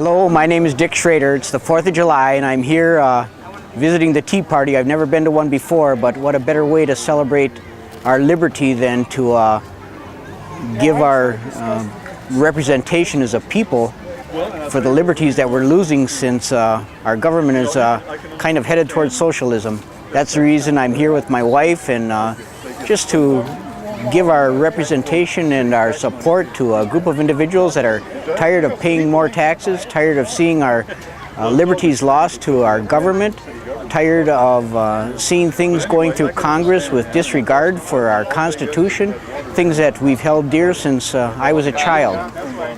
Hello, my name is Dick Schrader. It's the 4th of July and I'm here visiting the Tea Party. I've never been to one before, but what a better way to celebrate our liberty than to give our representation as a people for the liberties that we're losing since our government is kind of headed towards socialism. That's the reason I'm here with my wife, and just to give our representation and our support to a group of individuals that are tired of paying more taxes, tired of seeing our liberties lost to our government, tired of seeing things going through Congress with disregard for our Constitution, things that we've held dear since I was a child.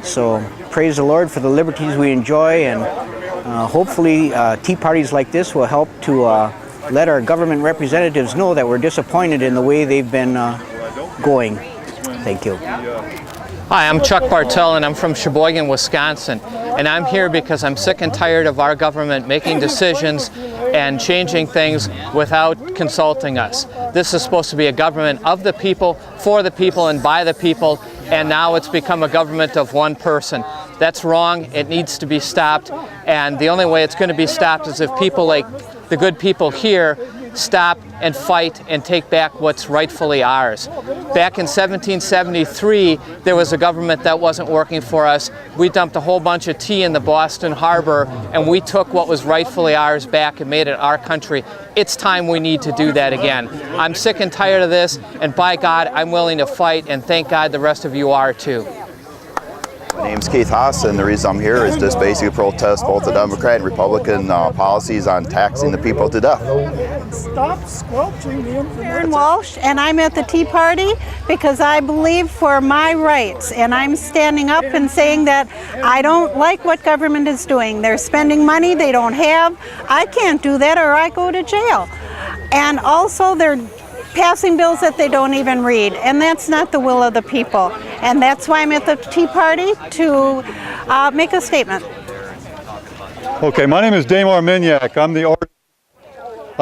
So praise the Lord for the liberties we enjoy, and hopefully tea parties like this will help to let our government representatives know that we're disappointed in the way they've been going. Thank you. Hi, I'm Chuck Bartell and I'm from Sheboygan, Wisconsin. And I'm here because I'm sick and tired of our government making decisions and changing things without consulting us. This is supposed to be a government of the people, for the people, and by the people, and now it's become a government of one person. That's wrong. It needs to be stopped, and the only way it's going to be stopped is if people like the good people here stop and fight and take back what's rightfully ours. Back in 1773, there was a government that wasn't working for us. We dumped a whole bunch of tea in the Boston Harbor, and we took what was rightfully ours back and made it our country. It's time we need to do that again. I'm sick and tired of this, and by God, I'm willing to fight, and thank God the rest of you are too. My name's Keith Haas, and the reason I'm here is just basically protest both the Democrat and Republican policies on taxing the people to death. Stop squelching the information. Karen Walsh, and I'm at the Tea Party because I believe for my rights, and I'm standing up and saying that I don't like what government is doing. They're spending money they don't have. I can't do that or I go to jail. And also they're passing bills that they don't even read, and that's not the will of the people. And that's why I'm at the Tea Party, to make a statement. Okay, my name is Damar Minyak. I'm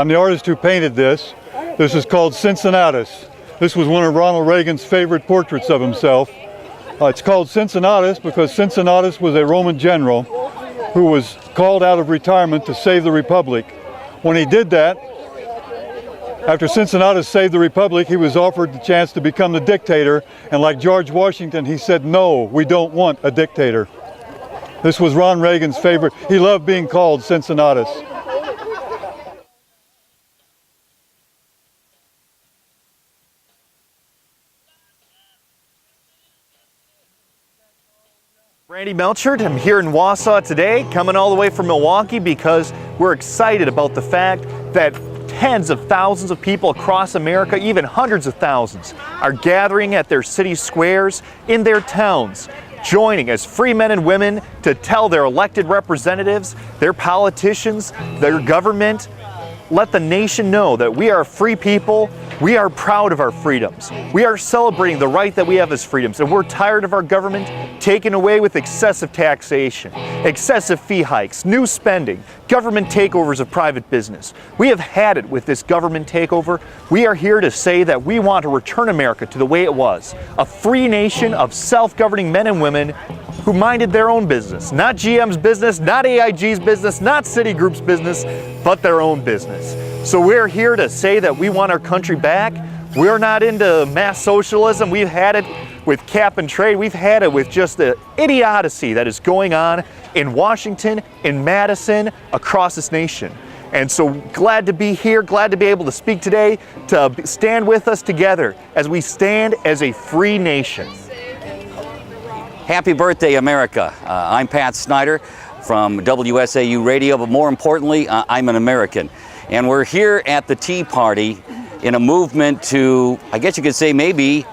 the artist who painted this. This is called Cincinnatus. This was one of Ronald Reagan's favorite portraits of himself. It's called Cincinnatus because Cincinnatus was a Roman general who was called out of retirement to save the Republic. When he did that, after Cincinnatus saved the Republic, he was offered the chance to become the dictator, and like George Washington, he said, "No, we don't want a dictator." This was Ron Reagan's favorite. He loved being called Cincinnatus. Randy Melchert, I'm here in Wausau today, coming all the way from Milwaukee because we're excited about the fact that tens of thousands of people across America, even hundreds of thousands, are gathering at their city squares, in their towns, joining as free men and women to tell their elected representatives, their politicians, their government, let the nation know that we are free people. We are proud of our freedoms. We are celebrating the right that we have as freedoms, and we're tired of our government taken away with excessive taxation, excessive fee hikes, new spending, government takeovers of private business. We have had it with this government takeover. We are here to say that we want to return America to the way it was, a free nation of self-governing men and women who minded their own business, not GM's business, not AIG's business, not Citigroup's business, but their own business. So we're here to say that we want our country back. We're not into mass socialism. We've had it with cap and trade. We've had it with just the idiocy that is going on in Washington, in Madison, across this nation. And so glad to be here, glad to be able to speak today, to stand with us together as we stand as a free nation. Happy birthday, America. I'm Pat Snyder from WSAU Radio, but more importantly, I'm an American. And we're here at the Tea Party in a movement to, I guess you could say maybe,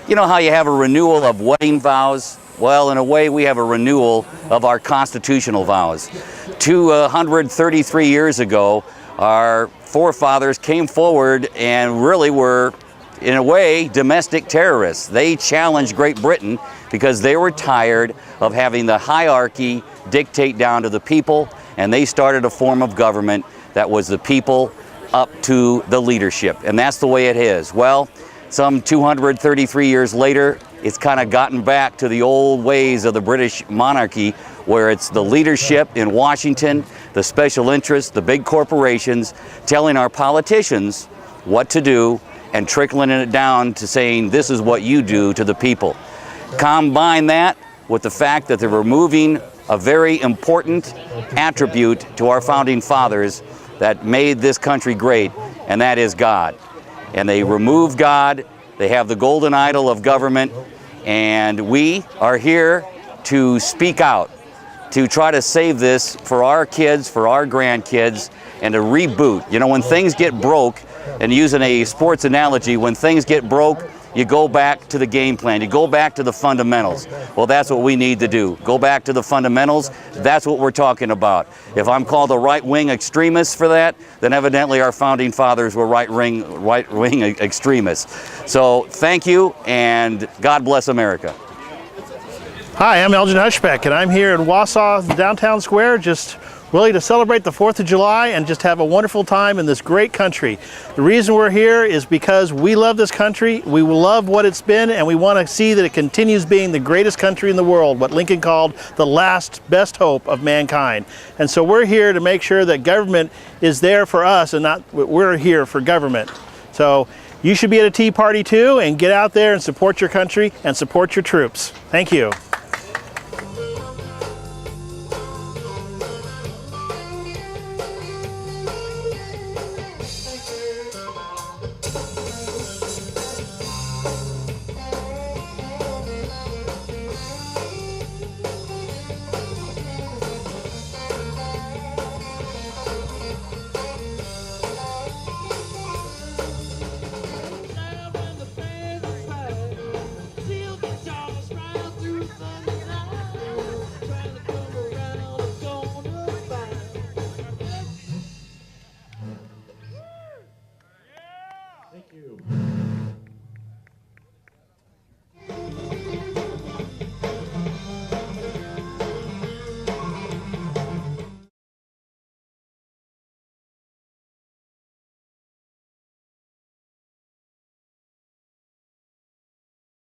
you know how you have a renewal of wedding vows? Well, in a way, we have a renewal of our constitutional vows. 233 years ago, our forefathers came forward and really were, in a way, domestic terrorists. They challenged Great Britain because they were tired of having the hierarchy dictate down to the people, and they started a form of government that was the people up to the leadership, and that's the way it is. Well, some 233 years later, it's kind of gotten back to the old ways of the British monarchy, where it's the leadership in Washington, the special interests, the big corporations, telling our politicians what to do and trickling it down to saying, this is what you do to the people. Combine that with the fact that they're removing a very important attribute to our founding fathers that made this country great, and that is God. And they remove God, they have the golden idol of government, and we are here to speak out, to try to save this for our kids, for our grandkids, and to reboot. You know, when things get broke, and using a sports analogy, when things get broke, you go back to the game plan. You go back to the fundamentals. Well, that's what we need to do. Go back to the fundamentals. That's what we're talking about. If I'm called a right-wing extremist for that, then evidently our founding fathers were right-wing extremists. So thank you, and God bless America. Hi, I'm Elgin Hushbeck, and I'm here in Wausau, downtown square, just really to celebrate the 4th of July and just have a wonderful time in this great country. The reason we're here is because we love this country, we love what it's been, and we want to see that it continues being the greatest country in the world, what Lincoln called the last best hope of mankind. And so we're here to make sure that government is there for us and not we're here for government. So you should be at a Tea Party too, and get out there and support your country and support your troops. Thank you.